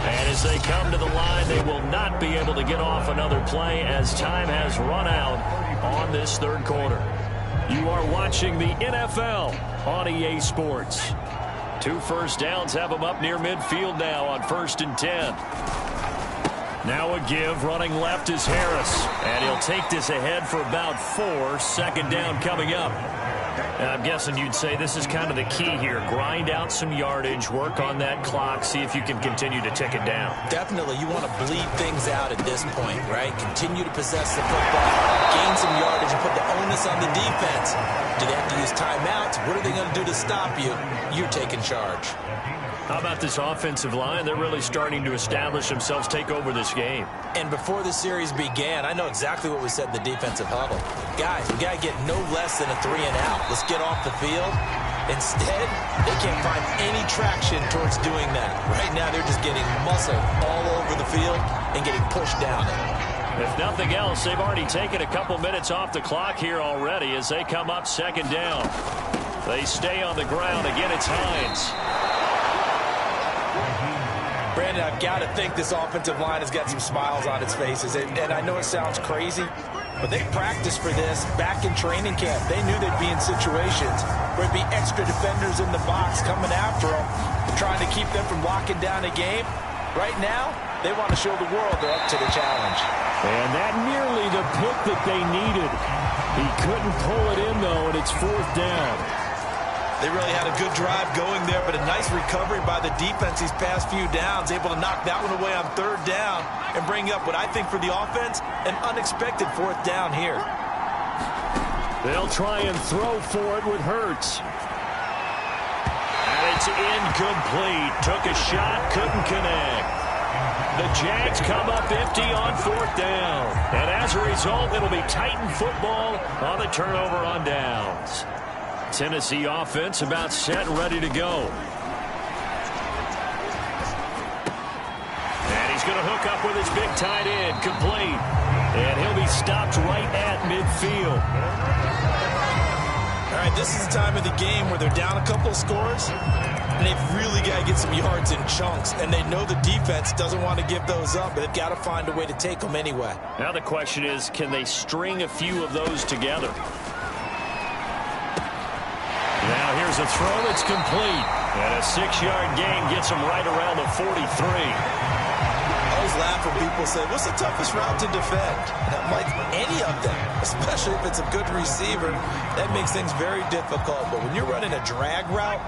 And as they come to the line, they will not be able to get off another play as time has run out on this third quarter. You are watching the NFL on EA Sports. 2 first downs have them up near midfield now on 1st and 10. Now a give, running left is Harris, and he'll take this ahead for about 4. Second down coming up. And I'm guessing you'd say this is kind of the key here. Grind out some yardage, work on that clock, see if you can continue to tick it down. Definitely, you want to bleed things out at this point, right? Continue to possess the football, gain some yardage, and put the onus on the defense. Do they have to use timeouts? What are they going to do to stop you? You're taking charge. How about this offensive line? They're really starting to establish themselves, take over this game. And before the series began, I know exactly what we said in the defensive huddle. Guys, we got to get no less than a 3-and-out. Let's get off the field. Instead, they can't find any traction towards doing that. Right now, they're just getting muscled all over the field and getting pushed down it. If nothing else, they've already taken a couple minutes off the clock here already as they come up second down. They stay on the ground. Again, it's Hines. Brandon, I've got to think this offensive line has got some smiles on its faces. And I know it sounds crazy, but they practiced for this back in training camp. They knew they'd be in situations where there'd be extra defenders in the box coming after them, trying to keep them from locking down a game. Right now, they want to show the world they're up to the challenge. And that nearly the pick that they needed. He couldn't pull it in, though, and it's 4th down. They really had a good drive going there, but a nice recovery by the defense these past few downs, able to knock that one away on 3rd down and bring up what I think for the offense, an unexpected 4th down here. They'll try and throw for it with Hurts. And it's incomplete. Took a shot, couldn't connect. The Jags come up empty on 4th down. And as a result, it'll be Titan football on the turnover on downs. Tennessee offense about set and ready to go. And he's going to hook up with his big tight end, complete. And he'll be stopped right at midfield. All right, this is the time of the game where they're down a couple of scores, and they've really got to get some yards in chunks, and they know the defense doesn't want to give those up, but they've got to find a way to take them anyway. Now the question is, can they string a few of those together? Now here's a throw that's complete. And a 6-yard gain gets him right around the 43. I always laugh when people say, what's the toughest route to defend? And I'm like, any of them, especially if it's a good receiver. That makes things very difficult. But when you're running a drag route,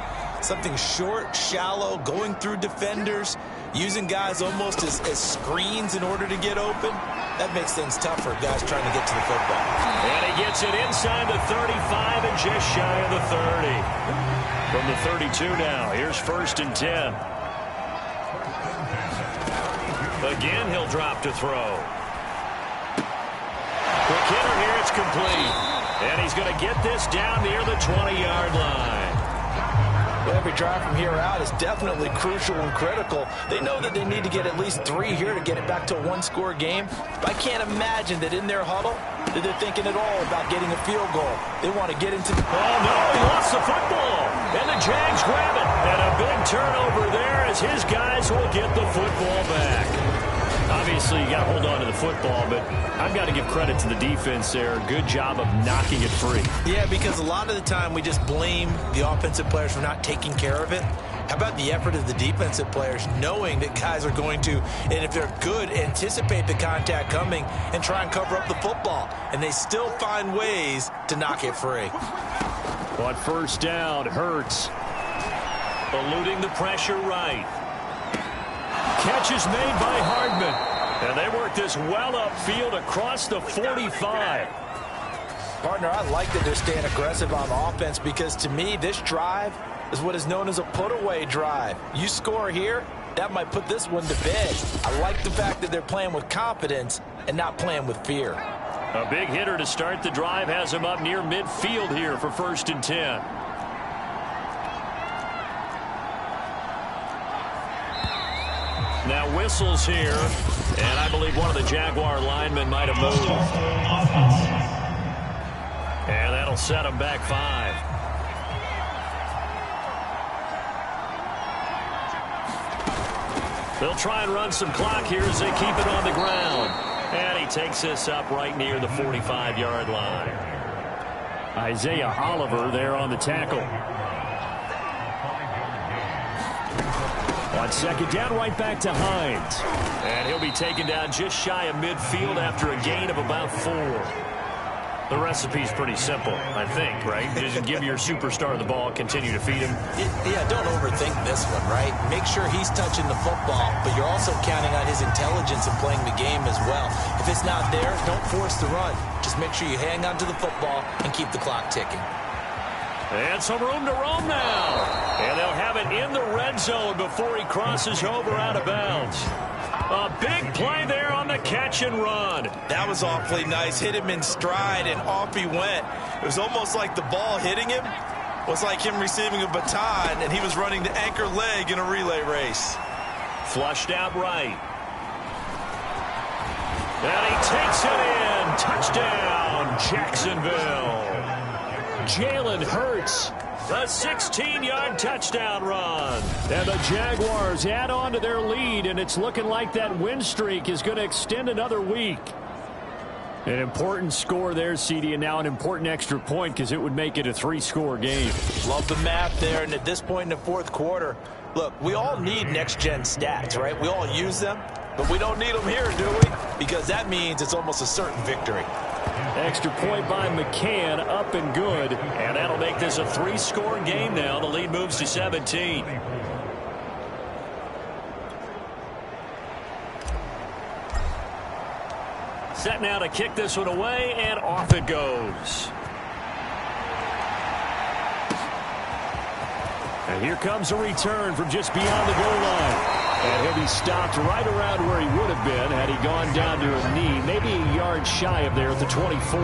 something short, shallow, going through defenders, using guys almost as screens in order to get open, that makes things tough for guys trying to get to the football. And he gets it inside the 35 and just shy of the 30. From the 32 now, here's 1st and 10. Again, he'll drop to throw. Quick hitter here, it's complete. And he's going to get this down near the 20-yard line. Well, every drive from here out is definitely crucial and critical. They know that they need to get at least 3 here to get it back to a 1-score game. But I can't imagine that in their huddle that they're thinking at all about getting a field goal. They want to get into the... Oh, no, he lost the football. And the Jags grab it. And a big turnover there as his guys will get the football back. Obviously, you got to hold on to the football, but I've got to give credit to the defense there. Good job of knocking it free. Yeah, because a lot of the time we just blame the offensive players for not taking care of it. How about the effort of the defensive players knowing that guys are going to, and if they're good, anticipate the contact coming and try and cover up the football. And they still find ways to knock it free. On 1st down, Hurts eluding the pressure right. Catch is made by Hardman. And they work this well upfield across the 45. Partner, I like that they're staying aggressive on offense because to me, this drive is what is known as a put-away drive. You score here, that might put this one to bed. I like the fact that they're playing with confidence and not playing with fear. A big hitter to start the drive has him up near midfield here for 1st and 10. Now whistles here, and I believe one of the Jaguar linemen might have moved. And that'll set him back 5. They'll try and run some clock here as they keep it on the ground. And he takes this up right near the 45-yard line. Isaiah Oliver there on the tackle. On 2nd down, right back to Hines. And he'll be taken down just shy of midfield after a gain of about 4. The recipe's pretty simple, I think, right? Just give your superstar the ball, continue to feed him. Yeah, don't overthink this one, right? Make sure he's touching the football, but you're also counting on his intelligence in playing the game as well. If it's not there, don't force the run. Just make sure you hang on to the football and keep the clock ticking. And some room to roam now. And they'll have it in the red zone before he crosses over out of bounds. A big play there on the catch and run. That was awfully nice. Hit him in stride, and off he went. It was almost like the ball hitting him was like him receiving a baton, and he was running the anchor leg in a relay race. Flushed out right. And he takes it in. Touchdown, Jacksonville. Jalen Hurts. A 16-yard touchdown run. And the Jaguars add on to their lead, and it's looking like that win streak is going to extend another week. An important score there, CD, and now an important extra point because it would make it a 3-score game. Love the math there, and at this point in the 4th quarter, look, we all need next-gen stats, right? We all use them, but we don't need them here, do we? Because that means it's almost a certain victory. Extra point by McCann, up and good. And that'll make this a 3-score game now. The lead moves to 17. Set now to kick this one away, and off it goes. And here comes a return from just beyond the goal line. And he'll be stopped right around where he would have been had he gone down to a knee, maybe a yard shy of there at the 24.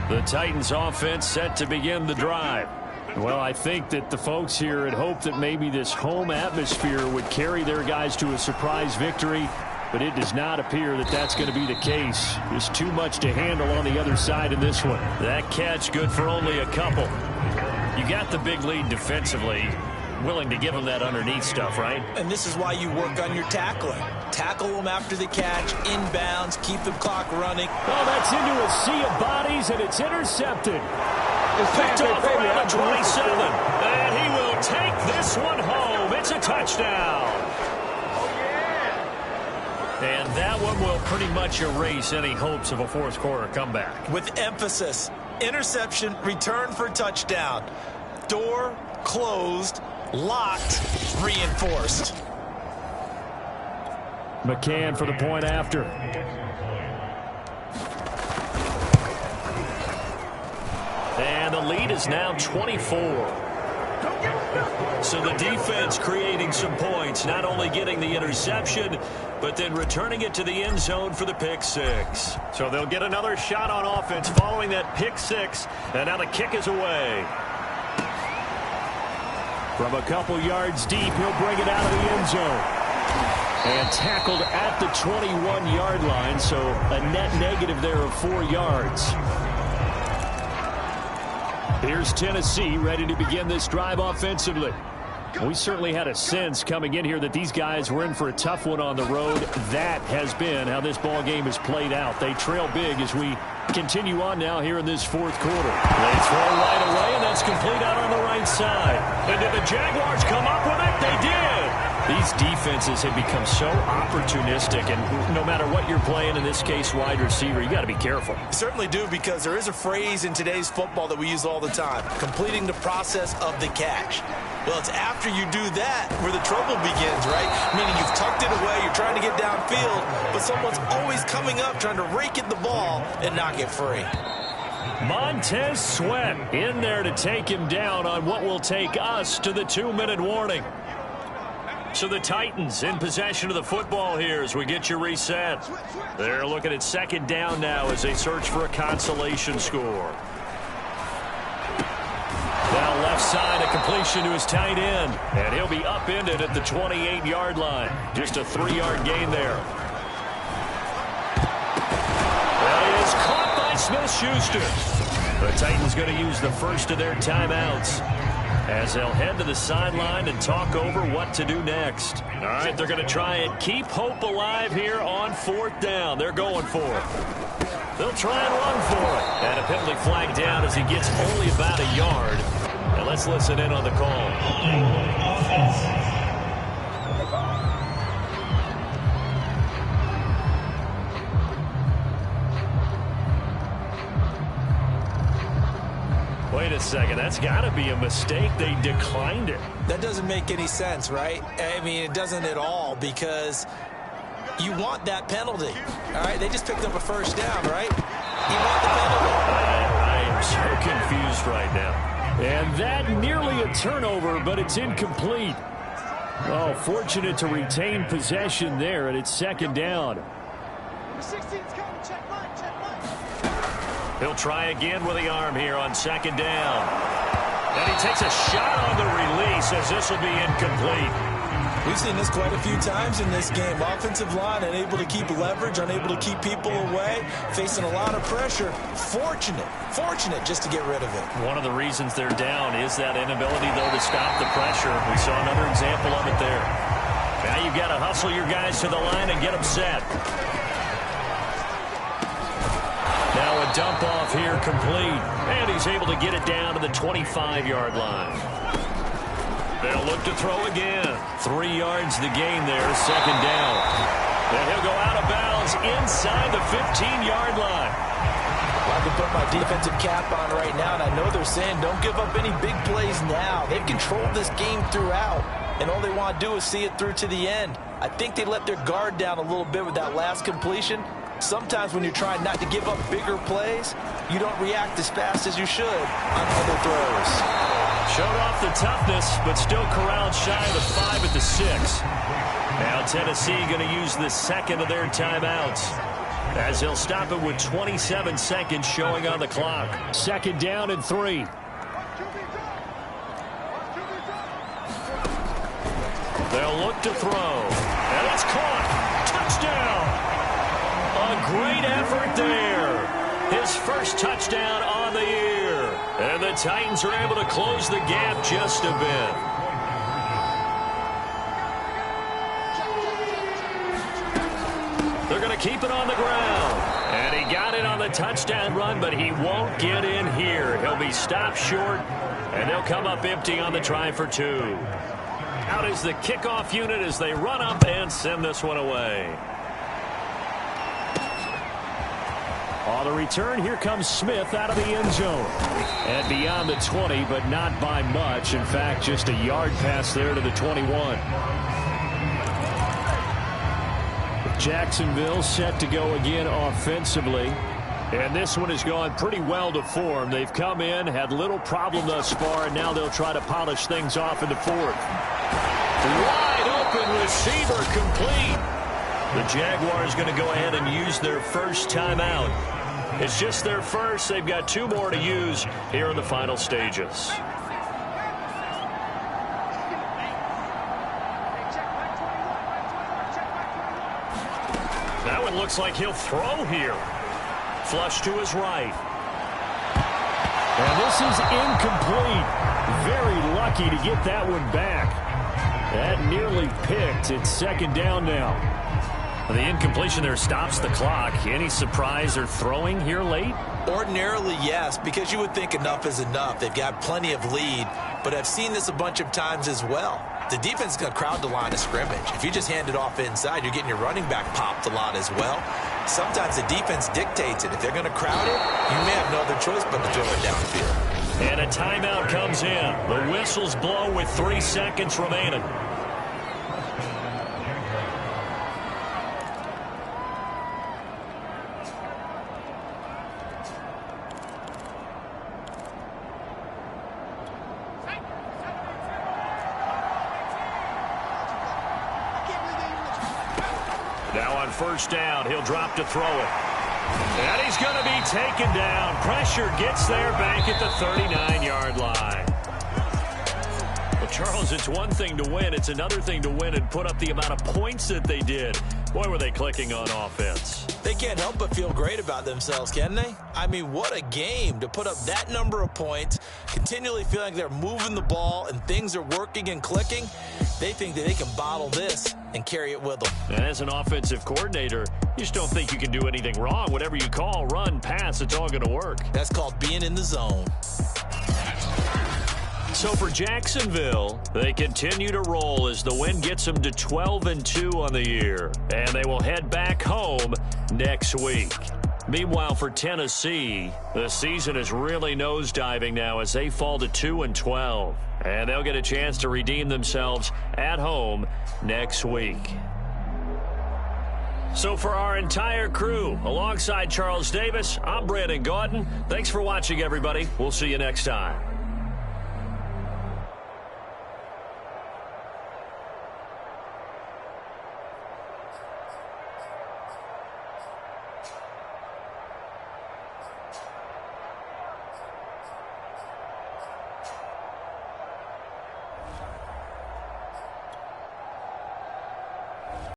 The Titans offense set to begin the drive. Well, I think that the folks here had hoped that maybe this home atmosphere would carry their guys to a surprise victory, but it does not appear that that's going to be the case. There's too much to handle on the other side in this one. That catch good for only a couple. You got the big lead defensively, willing to give them that underneath stuff, right? And this is why you work on your tackling. Tackle them after the catch, inbounds, keep the clock running. Oh, that's into a sea of bodies, and it's intercepted. Picked off around the 27, and he will take this one home. It's a touchdown. And that one will pretty much erase any hopes of a 4th quarter comeback. With emphasis, interception, return for touchdown. Door closed, locked, reinforced. McCann for the point after. And the lead is now 24. So the defense creating some points, not only getting the interception, but then returning it to the end zone for the pick 6. So they'll get another shot on offense following that pick 6, and now the kick is away. From a couple yards deep, he'll bring it out of the end zone. And tackled at the 21-yard line, so a net negative there of 4 yards. Here's Tennessee ready to begin this drive offensively. We certainly had a sense coming in here that these guys were in for a tough one on the road. That has been how this ball game has played out. They trail big as we continue on now here in this 4th quarter. They throw right away, and that's complete out on the right side. And did the Jaguars come up with it? They did. These defenses have become so opportunistic, and no matter what you're playing, in this case wide receiver, you got to be careful. You certainly do, because there is a phrase in today's football that we use all the time, completing the process of the catch. Well, it's after you do that where the trouble begins, right? Meaning you've tucked it away, you're trying to get downfield, but someone's always coming up trying to rake at the ball and knock it free. Montez Sweat in there to take him down on what will take us to the 2-minute warning. So the Titans in possession of the football here as we get you reset. They're looking at second down now as they search for a consolation score. Now left side, a completion to his tight end. And he'll be upended at the 28-yard line. Just a 3-yard gain there. That is caught by Smith-Schuster. The Titans going to use the first of their timeouts as they'll head to the sideline and talk over what to do next. All right, they're going to try and keep hope alive here on 4th down. They're going for it. They'll try and run for it. And a penalty flag down as he gets only about a yard. And let's listen in on the call. Wait a second, that's got to be a mistake. They declined it. That doesn't make any sense, right? I mean, it doesn't at all because you want that penalty. All right, they just picked up a first down, right? You want the penalty. I am so confused right now. And that nearly a turnover, but it's incomplete. Oh, fortunate to retain possession there, and it's second down. He'll try again with the arm here on second down. And he takes a shot on the release as this will be incomplete. We've seen this quite a few times in this game. Offensive line unable to keep leverage, unable to keep people away, facing a lot of pressure. Fortunate just to get rid of it. One of the reasons they're down is that inability, though, to stop the pressure. We saw another example of it there. Now you've got to hustle your guys to the line and get them set. Now a dump off here complete. And he's able to get it down to the 25-yard line. They'll look to throw again. 3 yards the gain there, second down. And he'll go out of bounds inside the 15-yard line. Well, I can put my defensive cap on right now, and I know they're saying don't give up any big plays now. They've controlled this game throughout, and all they want to do is see it through to the end. I think they let their guard down a little bit with that last completion. Sometimes when you're trying not to give up bigger plays, you don't react as fast as you should on other throws. Showed off the toughness, but still corralled shy of the 5 at the 6. Now Tennessee going to use the second of their timeouts as they'll stop it with 27 seconds showing on the clock. Second down and 3. They'll look to throw. And it's caught. Touchdown. A great effort there. His first touchdown on the year. And the Titans are able to close the gap just a bit. They're going to keep it on the ground. And he got it on the touchdown run, but he won't get in here. He'll be stopped short, and they'll come up empty on the try for 2. Out is the kickoff unit as they run up and send this one away. On the return, here comes Smith out of the end zone. And beyond the 20, but not by much. In fact, just a yard pass there to the 21. Jacksonville set to go again offensively. And this one has gone pretty well to form. They've come in, had little problem thus far, and now they'll try to polish things off in the 4th. Wide open receiver complete. The Jaguars going to go ahead and use their first timeout. It's just their first. They've got 2 more to use here in the final stages. That one looks like he'll throw here. Flush to his right. And this is incomplete. Very lucky to get that one back. That nearly picked. It's second down now. The incompletion there stops the clock. Any surprise they're throwing here late? Ordinarily, yes, because you would think enough is enough. They've got plenty of lead, but I've seen this a bunch of times as well. The defense is going to crowd the line of scrimmage. If you just hand it off inside, you're getting your running back popped a lot as well. Sometimes the defense dictates it. If they're going to crowd it, you may have no other choice but to throw it downfield. And a timeout comes in. The whistles blow with 3 seconds remaining. Now on first down, he'll drop to throw it. And he's going to be taken down. Pressure gets there back at the 39-yard line. Well, Charles, it's one thing to win. It's another thing to win and put up the amount of points that they did. Boy, were they clicking on offense. They can't help but feel great about themselves, can they? I mean, what a game to put up that number of points, continually feeling like they're moving the ball and things are working and clicking. They think that they can bottle this and carry it with them. And as an offensive coordinator, you just don't think you can do anything wrong. Whatever you call, run, pass, it's all going to work. That's called being in the zone. So for Jacksonville, they continue to roll as the win gets them to 12-2 on the year. And they will head back home next week. Meanwhile, for Tennessee, the season is really nosediving now as they fall to 2-12. And they'll get a chance to redeem themselves at home next week. So for our entire crew, alongside Charles Davis, I'm Brandon Gaudin. Thanks for watching, everybody. We'll see you next time.